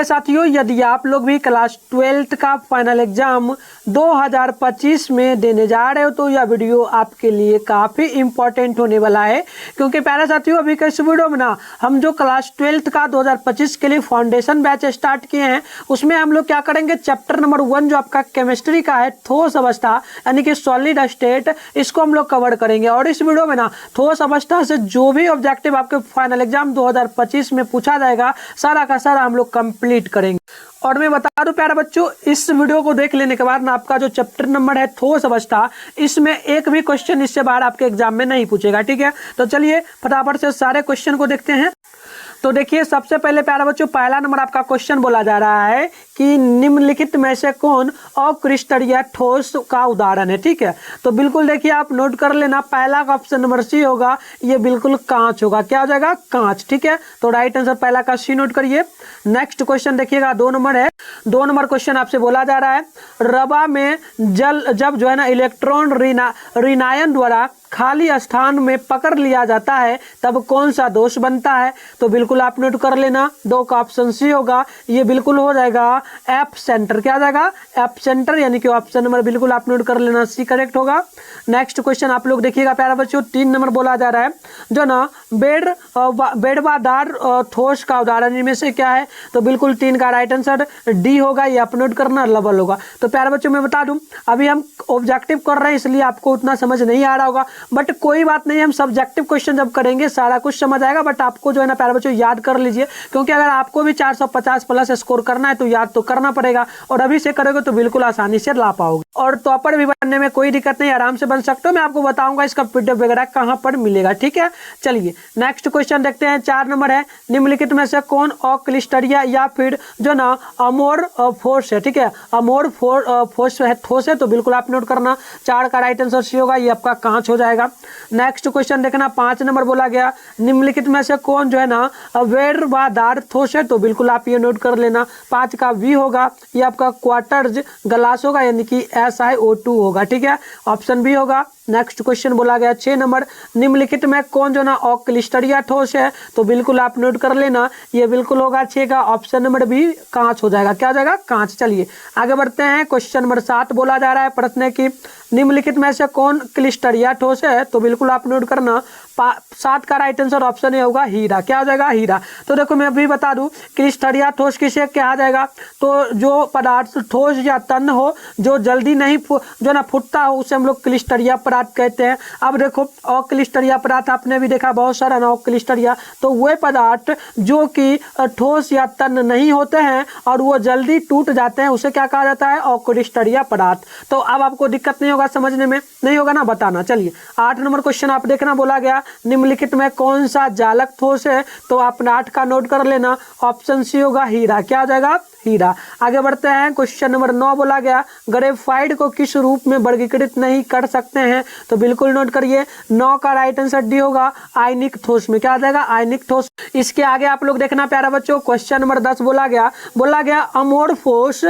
साथियों, यदि आप लोग भी क्लास 12th का फाइनल एग्जाम 2025 में देने जा रहे हो तो यह वीडियो आपके लिए काफ़ी इंपॉर्टेंट होने वाला है। क्योंकि प्यारे साथियों, अभी के इस वीडियो में ना हम जो क्लास 12th का 2025 के लिए फाउंडेशन बैच स्टार्ट किए हैं, उसमें हम लोग क्या करेंगे, चैप्टर नंबर 1 जो आपका केमिस्ट्री का है, ठोस अवस्था यानी कि सॉलिड स्टेट, इसको हम लोग कवर करेंगे। और इस वीडियो में ना ठोस अवस्था से जो भी ऑब्जेक्टिव आपके फाइनल एग्जाम 2025 में पूछा जाएगा, सारा का सारा हम लोग कंप्लीट करेंगे। और मैं बता दूं प्यारे बच्चों, इस वीडियो को देख लेने के बाद ना आपका जो चैप्टर नंबर है ठोस अवस्था, इसमें एक भी क्वेश्चन इससे बाहर आपके एग्जाम में नहीं पूछेगा। ठीक है, तो चलिए फटाफट से सारे क्वेश्चन को देखते हैं। तो देखिए, सबसे पहले प्यारे बच्चों, पहला नंबर आपका क्वेश्चन बोला जा रहा है कि निम्नलिखित में से कौन अक्रिस्टलीय ठोस का उदाहरण है। ठीक है, तो बिल्कुल देखिए, आप नोट कर लेना, पहला का ऑप्शन नंबर सी होगा, ये बिल्कुल कांच होगा। क्या हो जाएगा? कांच। ठीक है, तो राइट आंसर पहला का सी नोट करिए। नेक्स्ट क्वेश्चन देखिएगा, 2 नंबर है। 2 नंबर क्वेश्चन आपसे बोला जा रहा है, रवा में जब जो है ना इलेक्ट्रॉन ऋणायन द्वारा खाली स्थान में पकड़ लिया जाता है तब कौन सा दोष बनता है। तो बिल्कुल आप नोट कर लेना, 2 का ऑप्शन सी होगा, ये बिल्कुल हो जाएगा एफ सेंटर। क्या आ जाएगा? एफ सेंटर, यानी कि ऑप्शन नंबर बिल्कुल आप नोट कर लेना, सी करेक्ट होगा। नेक्स्ट क्वेश्चन आप लोग देखिएगा प्यारा बच्चों, 3 नंबर बोला जा रहा है, जो ना बेड़वादार ठोस का उदाहरण इनमें से क्या है। तो बिल्कुल 3 का राइट आंसर डी होगा, ये आप नोट करना, लवल होगा। तो प्यारे बच्चों मैं बता दूं, अभी हम ऑब्जेक्टिव कर रहे हैं इसलिए आपको उतना समझ नहीं आ रहा होगा, बट कोई बात नहीं, हम सब्जेक्टिव क्वेश्चन जब करेंगे सारा कुछ समझ आएगा। बट आपको जो है ना प्यारे बच्चों याद कर लीजिए, क्योंकि अगर आपको भी 450 प्लस स्कोर करना है तो याद तो करना पड़ेगा, और अभी से करोगे तो बिल्कुल आसानी से ला पाओगे। और टॉपर भी बनने में कोई दिक्कत नहीं, आराम से बन सकते हो। मैं आपको बताऊंगा इसका पीडीएफ वगैरह कहां पर मिलेगा। ठीक है, चलिए नेक्स्ट क्वेश्चन देखते हैं। 4 नंबर है, निम्नलिखित में से कौन अक्लिस्टरिया या फिर जो ना अमोर्फोस है। ठीक है, अमोर्फोस है, ठोस है, तो बिल्कुल आप नोट करना, 4 का राइट आंसर सी होगा, ये आपका कांच हो जाएगा। नेक्स्ट क्वेश्चन देखना, 5 नंबर बोला गया, निम्नलिखित में से कौन जो है ना बेड़वादार ठोस है। तो बिल्कुल आप ये नोट कर लेना, 5 का वी होगा, ये आपका क्वार्टर्स ग्लास होगा, यानी कि SiO2 होगा। ठीक है, ऑप्शन बी होगा। नेक्स्ट क्वेश्चन बोला गया 6 नंबर, निम्नलिखित में कौन जो ना अक्लिस्टरिया ठोस है। तो बिल्कुल आप नोट कर लेना, ये बिल्कुल होगा 6 का ऑप्शन नंबर बी, कांच हो जाएगा। क्या हो जाएगा? कांच। चलिए आगे बढ़ते हैं। क्वेश्चन नंबर 7 बोला जा रहा है, प्रश्न है कि निम्नलिखित में से कौन क्लिस्टरिया ठोस है। तो बिल्कुल आप नोट करना, 7 का राइट आंसर ऑप्शन ए होगा, हीरा। क्या हो जाएगा? हीरा। तो देखो मैं अभी बता दूं, क्लिस्टरिया ठोस किसे कहा जाएगा, तो जो पदार्थ ठोस या तन्य हो, जो जल्दी नहीं जो ना फूटता हो, उसे हम लोग क्लिस्टरिया पदार्थ कहते हैं। अब देखो अक्लिस्टरिया पदार्थ आपने भी देखा बहुत सारा ना, अक्लिस्टरिया तो वे पदार्थ जो कि ठोस या तन्य नहीं होते हैं और वो जल्दी टूट जाते हैं, उसे क्या कहा जाता है? अक्लिस्टरिया पदार्थ। तो अब आपको दिक्कत नहीं होगा, समझने में नहीं होगा ना, बताना। चलिए 8 नंबर क्वेश्चन आप देखना, बोला गया निम्नलिखित में कौन सा जालक ठोस है। तो आप 8 का नोट कर लेना, ऑप्शन सी होगा, हीरा। क्या हो जाएगा? हीरा। आगे बढ़ते हैं। क्वेश्चन नंबर 9 बोला गया, ग्रेफाइट को किस रूप में वर्गीकृत नहीं कर सकते हैं। तो बिल्कुल नोट करिए, 9 का राइट आंसर डी होगा, आयनिक ठोस में। क्या आ जाएगा? आयनिक ठोस। इसके आगे आप लोग देखना प्यारा बच्चों, क्वेश्चन नंबर 10 बोला गया अमोर्फोस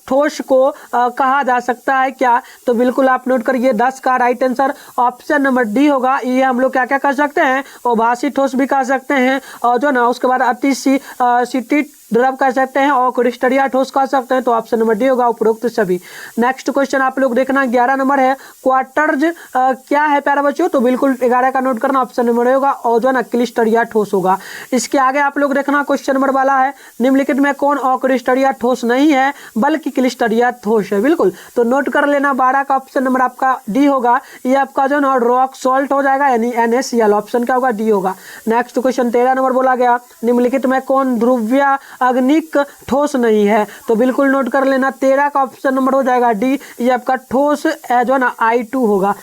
ठोस को कहा जा सकता है क्या। तो बिल्कुल आप नोट करिए, 10 का right answer option number D होगा। ये हम लोग क्या क्या कर सकते हैं, आभासी ठोस भी कह सकते हैं, और जो ना उसके बाद अतिशीतित द्रव कर सकते हैं, और क्लिस्टरिया ठोस कर सकते हैं। तो ऑप्शन नंबर डी होगा, उपरोक्त सभी। नेक्स्ट क्वेश्चन आप लोग देखना, 11 नंबर है, क्वार्टर्स क्या है प्यारा बच्चों। तो बिल्कुल 11 का नोट करना, ऑप्शन नंबर ए होगा, और जो ना क्लिस्टरिया ठोस होगा। इसके आगे आप लोग देखना, क्वेश्चन नंबर वाला है, निम्नलिखित में कौन क्लिस्टरिया ठोस नहीं है बल्कि क्लिस्टरिया ठोस है। बिल्कुल तो नोट कर लेना, 12 का ऑप्शन नंबर आपका डी होगा, ये आपका जो ना रॉक सॉल्ट हो जाएगा, यानी NaCl। ऑप्शन क्या होगा? डी होगा। नेक्स्ट क्वेश्चन 13 नंबर बोला गया, निम्नलिखित में कौन ध्रुवीय अग्निक ठोस नहीं है। तो बिल्कुल नोट कर लेना, 13 का ऑप्शन नंबर हो जाएगा डी, ये आपका ठोस जो ना I2 होगा।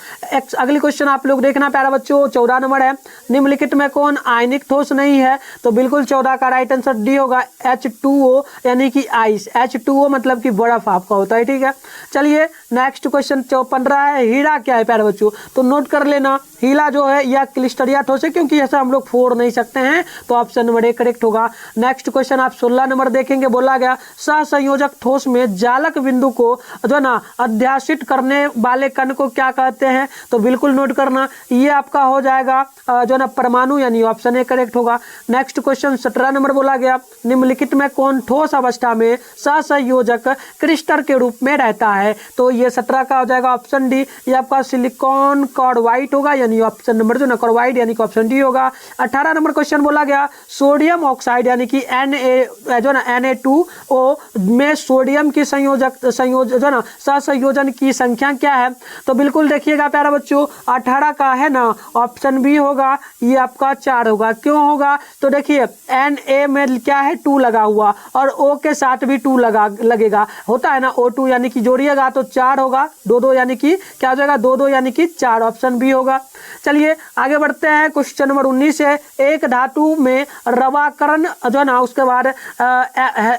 अगली क्वेश्चन आप लोग देखना प्यारा बच्चों, 14 नंबर है, निम्नलिखित में कौन आयनिक ठोस नहीं है। तो बिल्कुल 14 का राइट आंसर डी होगा, H2O, यानी कि आइस। H2O मतलब कि बर्फ आपका होता है। ठीक है, चलिए नेक्स्ट क्वेश्चन 15 है, हीरा क्या है प्यारे बच्चों। तो नोट कर लेना, हीरा जो है यह क्लिस्टरिया ठोस है, क्योंकि ऐसा हम लोग फोड़ नहीं सकते हैं। तो ऑप्शन नंबर ए करेक्ट होगा। नेक्स्ट क्वेश्चन आप 16 नंबर देखेंगे, बोला गया सहसंयोजक ठोस में जालक बिंदु को जो है ना अध्यासित करने वाले कण को क्या कहते हैं? तो बिल्कुल नोट करना, ये आपका हो जाएगा जो है ना परमाणु, यानी ऑप्शन ए करेक्ट होगा। नेक्स्ट क्वेश्चन 17 नंबर बोला गया निम्नलिखित में कौन ठोस अवस्था में सहसंयोजक क्रिस्टल के रूप में रहता है? तो ये 17 का हो जाएगा ऑप्शन डी, ये आपका सिलिकॉन कार्बाइड होगा, यानी ऑप्शन नंबर जो ना कार्बाइड यानी कि ऑप्शन डी होगा। 18 नंबर क्वेश्चन बोला गया सोडियम ऑक्साइड यानी कि जो ना Na2O में सोडियम की जो ना सहसंयोजन की संख्या क्या है? तो बिल्कुल देखिएगा प्यारा बच्चों, 18 का है ना ऑप्शन बी होगा, ये आपका 4 होगा। क्यों होगा? तो देखिए Na में क्या है 2 लगा हुआ और O के साथ भी 2 लगेगा, होता है ना O2, यानी कि जोड़िएगा तो 4 होगा, 2 यानी कि क्या हो जाएगा 2 यानी कि 4, ऑप्शन बी होगा। चलिए आगे बढ़ते हैं, क्वेश्चन नंबर 19 है एक धातु में रवाकरण जो ना उसके बाद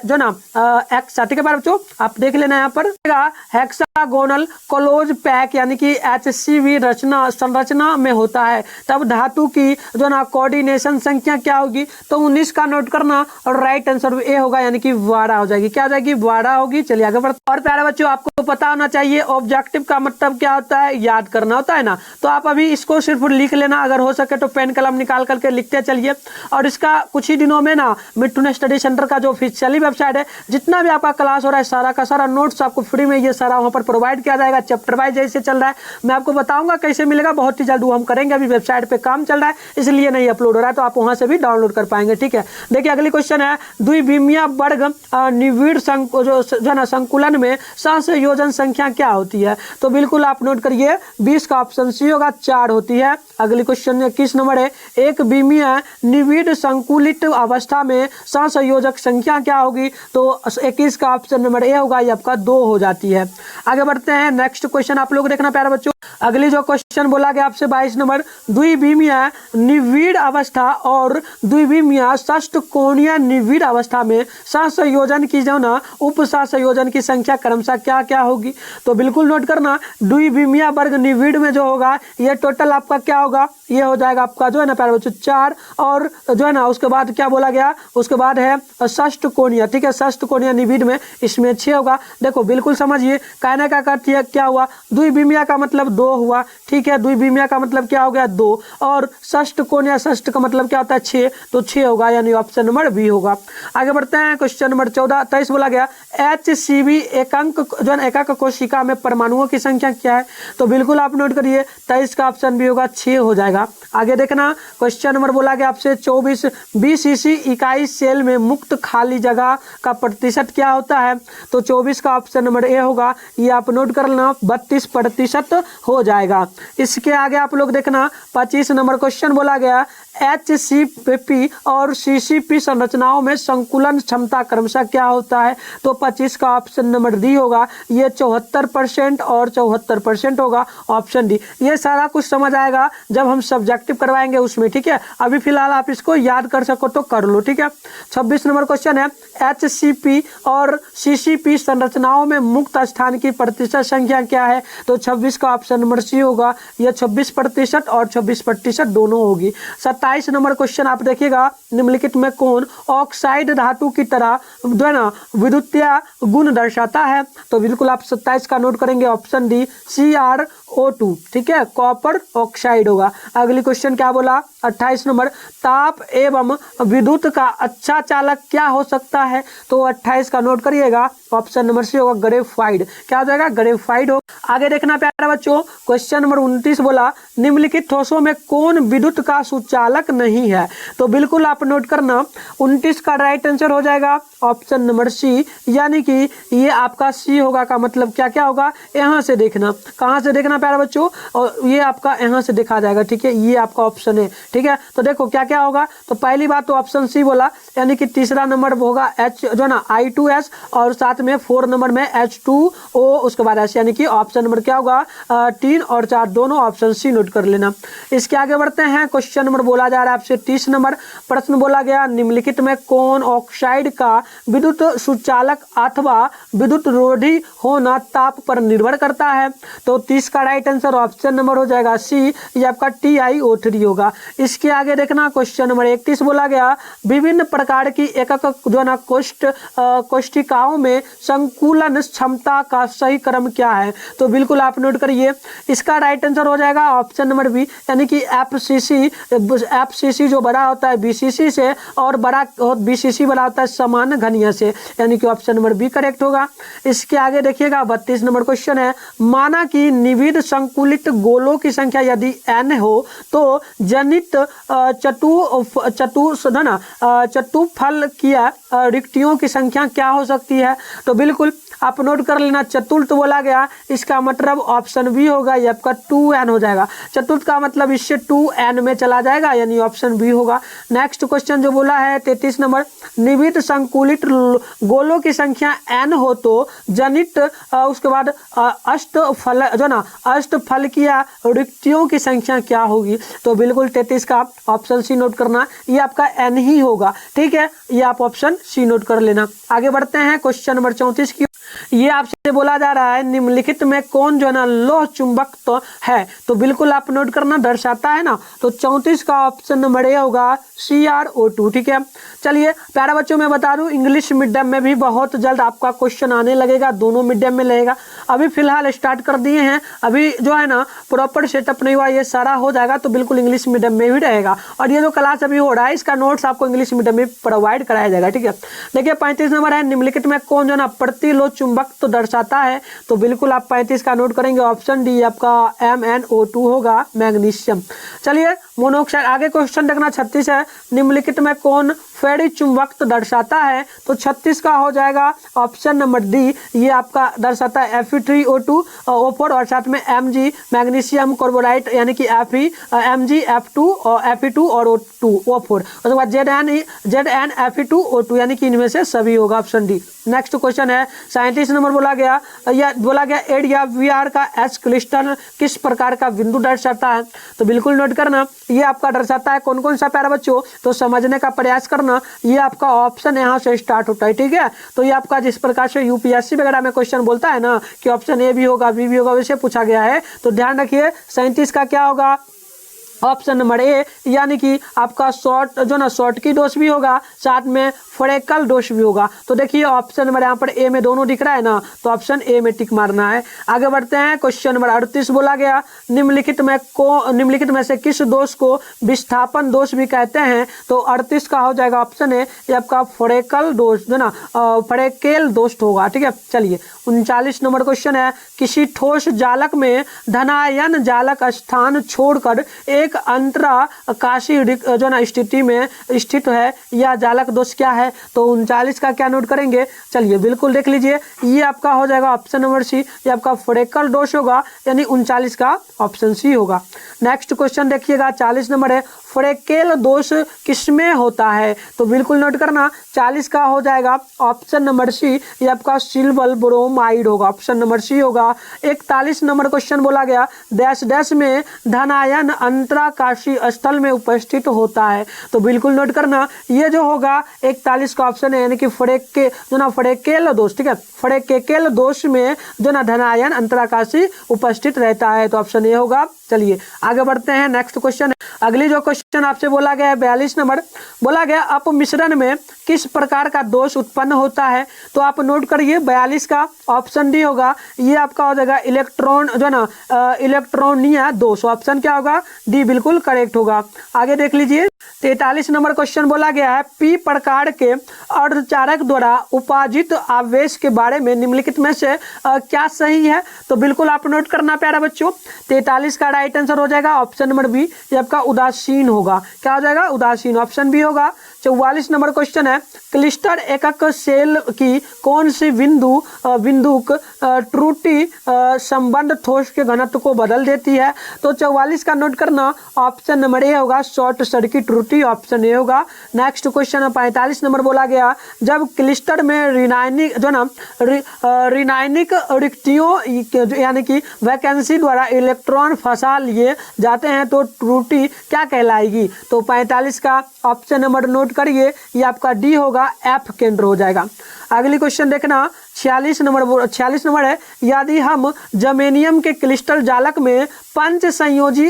जो ना ठीक है बच्चों, आप देख लेना यहाँ पर हेक्सागोनल क्लोज पैक यानी कि HCV संरचना में होता है, तब धातु की जो ना कोऑर्डिनेशन संख्या क्या होगी? तो 19 का नोट करना और राइट आंसर ए होगा, यानी कि 12 हो जाएगी। क्या हो जाएगी? 12 होगी। चलिए आगे बढ़ते। और प्यारे बच्चों आपको पता होना चाहिए ऑब्जेक्टिव का मतलब क्या होता है, याद करना होता है ना। तो आप अभी इसको सिर्फ लिख लेना, अगर हो सके तो पेन कलम निकाल करके लिखते चलिए। और इसका कुछ ही दिनों में ना मिथुन स्टडी सेंटर का जो ऑफिशियली वेबसाइट है, जितना भी आपका क्लास हो रहा है सारा का सारा नोट्स आपको फ्री में ये सारा वहाँ पर प्रोवाइड किया जाएगा। चैप्टर वाइज जैसे चल रहा है मैं आपको बताऊंगा कैसे मिलेगा, बहुत ही जल्द वो हम करेंगे। अभी वेबसाइट पे काम चल रहा है इसलिए नहीं अपलोड हो रहा है, तो आप वहाँ से भी डाउनलोड कर पाएंगे। ठीक है, देखिए अगली क्वेश्चन है द्विविमीय वर्ग निविड़ जो ना संकुलन में सहसंयोजन संख्या क्या होती है? तो बिल्कुल आप नोट करिए 20 का ऑप्शन सी होगा, 4 होती है। अगली क्वेश्चन 21 नंबर है एक विमीय निविड़ संकुलित अवस्था में सहसंयोजक संख्या क्या होगी? तो 21 का ऑप्शन नंबर ए होगा, ये आपका 2 हो जाती है। आगे बढ़ते हैं, नेक्स्ट क्वेश्चन आप लोग देखना प्यारे बच्चों। अगली जो क्वेश्चन बोला गया आपसे 22 नंबर द्विविमीय निविड़ अवस्था और द्विविमीय षष्ठकोणीय निविड़ अवस्था में सहसंयोजन की जो ना उप सहसंयोजन की संख्या क्रमशः क्या क्या होगी? तो बिल्कुल नोट करना द्विविमीय वर्ग निविड़ में जो होगा ये टोटल आपका क्या होगा? ये हो जाएगा आपका जो है ना प्यारे बच्चों 4, और जो है ना उसके बाद क्या बोला गया, उसके बाद है षष्ठकोणीय। ठीक है, षष्ठकोणीय निविड़ में इसमें 6 होगा। देखो बिल्कुल समझिए कहने का अर्थ क्या हुआ, द्विविमीय का मतलब 2 हुआ। ठीक है, द्विविमीय का मतलब क्या हो गया 2, और षष्ठकोणीय षष्ठ का मतलब क्या होता है 6, तो 6 होगा, यानी ऑप्शन नंबर बी होगा। आगे बढ़ते हैं, क्वेश्चन नंबर 23 बोला गया HCV एकांक जो है एकक कोशिका में परमाणुओं की संख्या क्या है? तो बिल्कुल आप नोट करिए 23 का ऑप्शन बी होगा, 6 हो जाएगा। आगे देखना क्वेश्चन नंबर बोला गया आपसे 24 BCC इकाई सेल में मुक्त खाली जगह का प्रतिशत क्या होता है? तो 24 का ऑप्शन नंबर ए होगा, ये आप नोट कर लेना 32% हो जाएगा। इसके आगे आप लोग देखना 25 नंबर क्वेश्चन बोला गया HCP और CCP संरचनाओं में संकुलन क्षमता क्रमशः क्या होता है? तो 25 का ऑप्शन नंबर डी होगा, ये 74% और 74% होगा, ऑप्शन डी। ये सारा कुछ समझ आएगा जब हम सब्जेक्टिव करवाएंगे उसमें। ठीक है, अभी फिलहाल आप इसको याद कर सको तो कर लो। ठीक है, 26 नंबर क्वेश्चन है HCP और CCP संरचनाओं में मुक्त स्थान की प्रतिशत संख्या क्या है? तो 26 का ऑप्शन नंबर सी होगा, यह 26% और 26% दोनों होगी। 27 नंबर क्वेश्चन आप देखिएगा निम्नलिखित में कौन ऑक्साइड धातु की तरह जो है ना विद्युतीय गुण दर्शाता है? तो बिल्कुल आप 27 का नोट करेंगे, ऑप्शन डी CrO2। ठीक है, कॉपर ऑक्साइड होगा। अगली क्वेश्चन क्या बोला 28 नंबर ताप एवं विद्युत का अच्छा चालक क्या हो सकता है? तो 28 का नोट करिएगा, ऑप्शन नंबर सी होगा ग्रेफाइट। क्या हो जाएगा? ग्रेफाइट हो। आगे देखना प्यारा बच्चों, क्वेश्चन नंबर 29 बोला निम्नलिखित ठोसों में कौन विद्युत का सुचालक नहीं है? तो बिल्कुल आप नोट करना 29 का राइट आंसर हो जाएगा, ऑप्शन नंबर सी, यानी कि ये आपका सी होगा। का मतलब क्या क्या होगा? यहाँ से देखना, कहाँ से देखना प्यारा बच्चों, और ये आपका यहाँ से देखा जाएगा। ठीक है, ये आपका ऑप्शन है। ठीक है, तो देखो क्या क्या होगा। तो पहली बात तो ऑप्शन सी बोला, यानी कि तीसरा नंबर होगा H जो ना I2S और साथ में 4 नंबर में H2O, उसके बाद S, यानी कि ऑप्शन नंबर क्या होगा 3 और 4 दोनों, ऑप्शन सी नोट कर लेना। इसके आगे बढ़ते हैं, क्वेश्चन नंबर बोला जा रहा है आपसे 30 नंबर प्रश्न बोला गया निम्नलिखित में कौन ऑक्साइड का विद्युत सुचालक अथवा विद्युत रोधी होना ताप पर निर्भर करता है? तो 30 का राइट आंसर ऑप्शन नंबर हो जाएगा सी, ये आपका TiO3 होगा। इसके आगे देखना क्वेश्चन नंबर 31 बोला गया विभिन्न प्रकार की एकक जो ना कोष्ठिकाओं में संकुलन क्षमता का सही क्रम क्या है। तो बिल्कुल आप नोट करिए, इसका राइट आंसर हो जाएगा ऑप्शन नंबर बी, यानी कि एफसीसी जो बड़ा होता है बीसीसी से और बीसीसी बड़ा होता है समान घनिया से, यानी कि ऑप्शन नंबर बी करेक्ट होगा। इसके आगे देखिएगा 32 नंबर क्वेश्चन है, माना कि निविड संकुलित गोलों की संख्या यदि n हो तो जनित चतुफल किया रिक्तियों की संख्या क्या हो सकती है। तो बिल्कुल आप नोट कर लेना, चतुर्थ बोला गया, इसका मतलब ऑप्शन बी होगा, ये आपका 2n हो जाएगा। चतुर्थ का मतलब इससे 2n में चला जाएगा, यानी ऑप्शन बी होगा। नेक्स्ट क्वेश्चन जो बोला है 33 नंबर, निविड संकुलित गोलों की संख्या n हो तो जनित उसके बाद अष्टफल किया रिक्तियों की संख्या क्या होगी। तो बिल्कुल 33 का ऑप्शन सी नोट करना, ये आपका n ही होगा, ठीक है, ये आप ऑप्शन सी नोट कर लेना। आगे बढ़ते हैं क्वेश्चन नंबर 34 की, ये आपसे बोला जा रहा है निम्नलिखित में कौन जो है ना लोह चुंबक तो है। तो बिल्कुल आप नोट करना, दर्शाता है ना, तो 34 का ऑप्शन नंबर ए होगा CrO2, ठीक है। चलिए प्यारे बच्चों मैं बता दूं, इंग्लिश मीडियम में भी बहुत जल्द आपका क्वेश्चन आने लगेगा, दोनों मीडियम में लगेगा। अभी फिलहाल स्टार्ट कर दिए हैं, अभी जो है ना प्रॉपर सेटअप नहीं हुआ, ये सारा हो जाएगा तो बिल्कुल इंग्लिश मीडियम में भी रहेगा। और ये जो क्लास अभी हो रहा है इसका नोट्स आपको इंग्लिश मीडियम में प्रोवाइड कराया जाएगा, ठीक है। देखिए 35 नंबर है, निम्नलिखित में कौन जो है ना प्रतिलोह चुंबक तो दर्शाता है। तो बिल्कुल आप 35 का नोट करेंगे, ऑप्शन डी आपका MnO2 होगा, मैग्नीशियम। चलिए मोनोऑक्साइड, आगे क्वेश्चन देखना 36 है, निम्नलिखित में कौन फेरी चुंबक तो दर्शाता है। तो 36 का हो जाएगा ऑप्शन नंबर डी, ये आपका दर्शाता है Fe3O2 O4 और साथ में Mg मैग्नीशियम कार्बोनाइट, यानी कि Mg F2 और Fe2 और O2 O4, उसके बाद Zn Fe2O2, यानी कि इनमें से सभी होगा, ऑप्शन डी। नेक्स्ट क्वेश्चन है 37 नंबर बोला गया एरिया VR का एस क्रिस्टल किस प्रकार का बिंदु दर्शाता है। तो बिल्कुल नोट करना, ये आपका दर्शाता है कौन कौन सा प्यारा बच्चों, तो समझने का प्रयास करना, ये आपका ऑप्शन यहाँ से स्टार्ट होता है, ठीक है। तो ये आपका जिस प्रकार से यूपीएससी वगैरह में क्वेश्चन बोलता है ना कि ऑप्शन ए भी होगा बी भी होगा, वैसे पूछा गया है। तो ध्यान रखिए 37 का क्या होगा, ऑप्शन नंबर ए, यानी कि आपका शॉर्ट जो ना शॉर्ट की डोज भी होगा, साथ में फ्रेकल डोज भी होगा। तो देखिए ऑप्शन नंबर यहाँ पर ए में दोनों दिख रहा है ना, तो ऑप्शन ए में टिक मारना है। आगे बढ़ते हैं क्वेश्चन नंबर 38 बोला गया निम्नलिखित में से किस दोष को विस्थापन दोष भी कहते हैं। तो 38 का हो जाएगा ऑप्शन ए, ये आपका फ्रेकल दोष जो ना फ्रेकेल दोष होगा, ठीक है। चलिए 39 नंबर क्वेश्चन है, किसी ठोस जालक में धनायन जालक स्थान छोड़कर एक अंतराकाशी जो ना स्थिति में स्थित है, यह जालक दोष क्या है। तो 39 का क्या नोट करेंगे, चलिए बिल्कुल देख लीजिए, ये आपका हो जाएगा ऑप्शन नंबर सी, ये आपका फ्रेकल दोष होगा, यानी 39 का ऑप्शन सी होगा। नेक्स्ट क्वेश्चन देखिएगा 40 नंबर है, फ्रेकेल दोष किसमें होता है। तो बिल्कुल नोट करना, 40 का हो जाएगा ऑप्शन नंबर सी, ये आपका सिल्वर ब्रोमाइड होगा, ऑप्शन नंबर सी होगा। 41 नंबर क्वेश्चन बोला गया डैश डैश में धनायन अंतराकाशी स्थल में उपस्थित होता है। तो बिल्कुल नोट करना, ये जो होगा 41 का ऑप्शन है, यानी कि फ्रेकेल दोष, ठीक है, फ्रेकेल दोष में जो ना धनायन अंतराकाशी उपस्थित रहता है, तो ऑप्शन ये होगा। चलिए आगे बढ़ते हैं, नेक्स्ट क्वेश्चन है, अगली जो क्वेश्चन आपसे बोला गया है 42 नंबर बोला गया अपमिश्रण में किस प्रकार का दोष उत्पन्न होता है। तो आप नोट करिए 42 का ऑप्शन डी होगा, ये आपका हो जाएगा इलेक्ट्रॉन जो ना इलेक्ट्रॉनिया दोष, ऑप्शन क्या होगा, डी बिल्कुल करेक्ट होगा। आगे देख लीजिए 43 नंबर क्वेश्चन बोला गया है पी प्रकार के अर्धचालक द्वारा उपार्जित आवेश के बारे में निम्नलिखित में से क्या सही है। तो बिल्कुल आप नोट करना प्यारा बच्चों, 43 का राइट आंसर हो जाएगा ऑप्शन नंबर बी, ये आपका उदासीन होगा, क्या हो जाएगा, उदासीन, ऑप्शन बी होगा। 44 नंबर क्वेश्चन है क्लिस्टर एकक सेल की कौन सी बिंदुक त्रुटि संबंध ठोस के घनत्व को बदल देती है। तो 44 का नोट करना, ऑप्शन नंबर ए होगा, शॉर्ट सर्किट त्रुटि, ऑप्शन ए होगा। नेक्स्ट क्वेश्चन 45 नंबर बोला गया जब क्लिस्टर में ऋणायनिक रिक्तियों यानी कि वैकेंसी द्वारा इलेक्ट्रॉन फंसा लिए जाते हैं तो त्रुटि क्या कहलाएगी। तो 45 का ऑप्शन नंबर नोट करिए, ये आपका डी होगा, एफ केंद्र हो जाएगा। अगली क्वेश्चन देखना 46 नंबर है, यदि हम जर्मेनियम के क्रिस्टल जालक में पंच संयोजी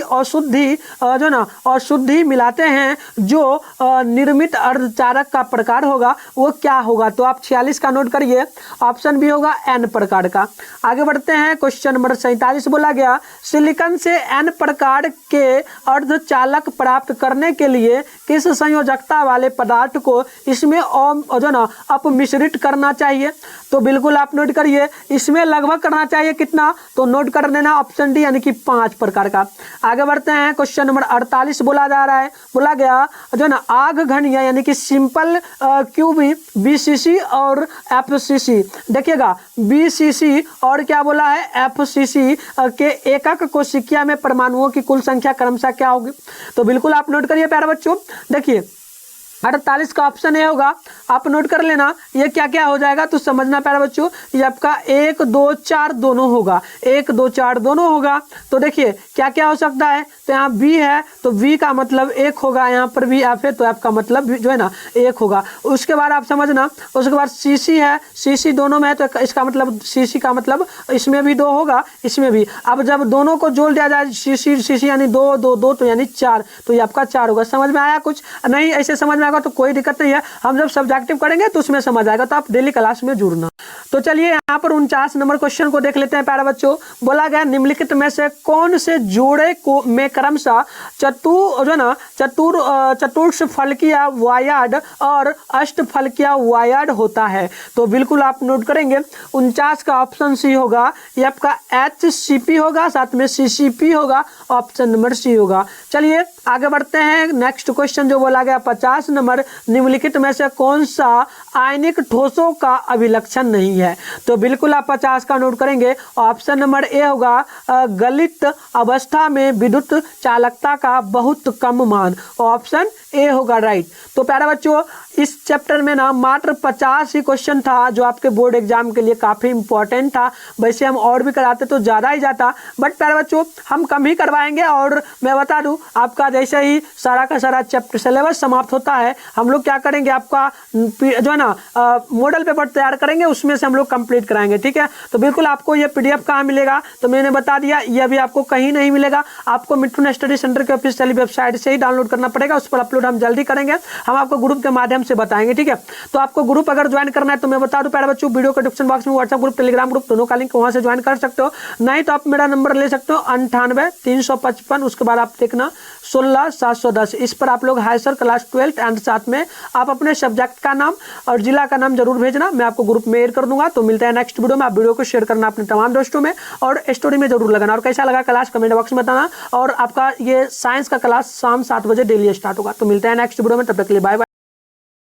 अशुद्धि मिलाते हैं जो निर्मित अर्धचालक का प्रकार होगा वो क्या होगा। तो आप 46 का नोट करिए, ऑप्शन बी होगा एन प्रकार का। आगे बढ़ते हैं, क्वेश्चन नंबर 47 बोला गया सिलिकॉन से एन प्रकार के अर्धचालक प्राप्त करने के लिए किस संयोजकता वाले पदार्थ को इसमें अपमिश्रित करना चाहिए। तो बिल्कुल आप नोट करिए, इसमें लगभग करना चाहिए कितना, तो नोट कर लेना ऑप्शन डी यानी कि 5 प्रकार का। आगे बढ़ते हैं, क्वेश्चन नंबर 48 बोला गया आग घनिया यानी कि सिंपल क्यूबी बीसीसी और एफसीसी। देखिएगा बीसीसी और क्या बोला है एफसीसी के एकक कोशिकीय में परमाणुओं की कुल संख्या क्रमशः क्या होगी। तो बिल्कुल आप नोट करिए प्यारे बच्चों, देखिए 48 का ऑप्शन ए होगा, आप नोट कर लेना ये क्या क्या हो जाएगा। तो समझना प्यारे बच्चों, ये आपका 1 2 4 दोनों होगा, 1 2 4 दोनों होगा। तो देखिए क्या क्या हो सकता है, तो यहाँ बी है तो बी का मतलब 1 होगा, यहाँ पर भी एफ है तो एफ का मतलब जो है ना 1 होगा। उसके बाद आप समझना, उसके बाद सीसी है, सीसी दोनों में है तो इसका मतलब सीसी का मतलब इसमें भी 2 होगा, इसमें भी। अब जब दोनों को जोड़ दिया जाए सीसी यानी 2 2 2 तो यानी 4, तो ये आपका 4 होगा। समझ में आया कुछ नहीं, ऐसे समझ में आएगा तो कोई दिक्कत नहीं है, हम जब सब्जेक्टिव करेंगे तो उसमें समझ आएगा, तो आप डेली क्लास में जुड़ना। तो चलिए यहाँ पर 49 नंबर क्वेश्चन को देख लेते हैं प्यारे बच्चों। बोला गया निम्नलिखित में से कौन से जोड़े को में क्रमशः चतुष्फलकीय वायाड और अष्टफलकीय वायाड होता है। तो बिल्कुल आप नोट करेंगे 49 का ऑप्शन सी होगा, ये आपका HCP होगा, साथ में CCP होगा, ऑप्शन नंबर सी होगा। चलिए आगे बढ़ते हैं, नेक्स्ट क्वेश्चन जो बोला गया 50 नंबर, निम्नलिखित में से कौन सा आयनिक ठोसों का अभिलक्षण नहीं है। तो बिल्कुल आप 50 का नोट करेंगे, ऑप्शन नंबर ए होगा गलित अवस्था में विद्युत चालकता का बहुत कम मान, ऑप्शन ए होगा राइट। तो प्यारे बच्चों इस चैप्टर में ना मात्र 50 ही क्वेश्चन था जो आपके बोर्ड एग्जाम के लिए काफ़ी इंपॉर्टेंट था। वैसे हम और भी कराते तो ज़्यादा ही जाता, बट प्यारे बच्चों हम कम ही करवाएंगे। और मैं बता दूं आपका जैसे ही सारा का सारा चैप्टर सिलेबस समाप्त होता है, हम लोग क्या करेंगे आपका जो है ना मॉडल पेपर तैयार करेंगे, उसमें से हम लोग कंप्लीट कराएंगे, ठीक है। तो बिल्कुल आपको ये PDF कहाँ मिलेगा, तो मैंने बता दिया, ये भी आपको कहीं नहीं मिलेगा, आपको मिथुन स्टडी सेंटर के ऑफिशियल वेबसाइट से ही डाउनलोड करना पड़ेगा। उस पर अपलोड हम जल्दी करेंगे, हम आपको ग्रुप के माध्यम से बताएंगे, ठीक है। तो आपको ग्रुप अगर ज्वाइन करना है तो मैं बता दूं प्यारे बच्चों, वीडियो के डिस्क्रिप्शन बॉक्स में व्हाट्सएप ग्रुप टेलीग्राम ग्रुप दोनों का लिंक, वहां से ज्वाइन कर सकते हो। नहीं तो आप मेरा नंबर ले सकते हो 98 355, उसके बाद आप देखना 16 710। इस पर आप लोग हाई सर क्लास 12 एंड साथ में आप अपने सब्जेक्ट का नाम और जिला का नाम जरूर भेजना, मैं आपको ग्रुप में ऐड कर दूंगा। तो मिलता है नेक्स्ट वीडियो में, आप वीडियो को शेयर करना अपने तमाम दोस्तों में और स्टोरी में जरूर लगाना, और कैसा लगा क्लास कमेंट बॉक्स में बताना। और आपका ये साइंस का क्लास शाम 7 बजे डेली स्टार्ट होगा। तो मिलते हैं नेक्स्ट वीडियो में, तब तक के लिए बाय बाय।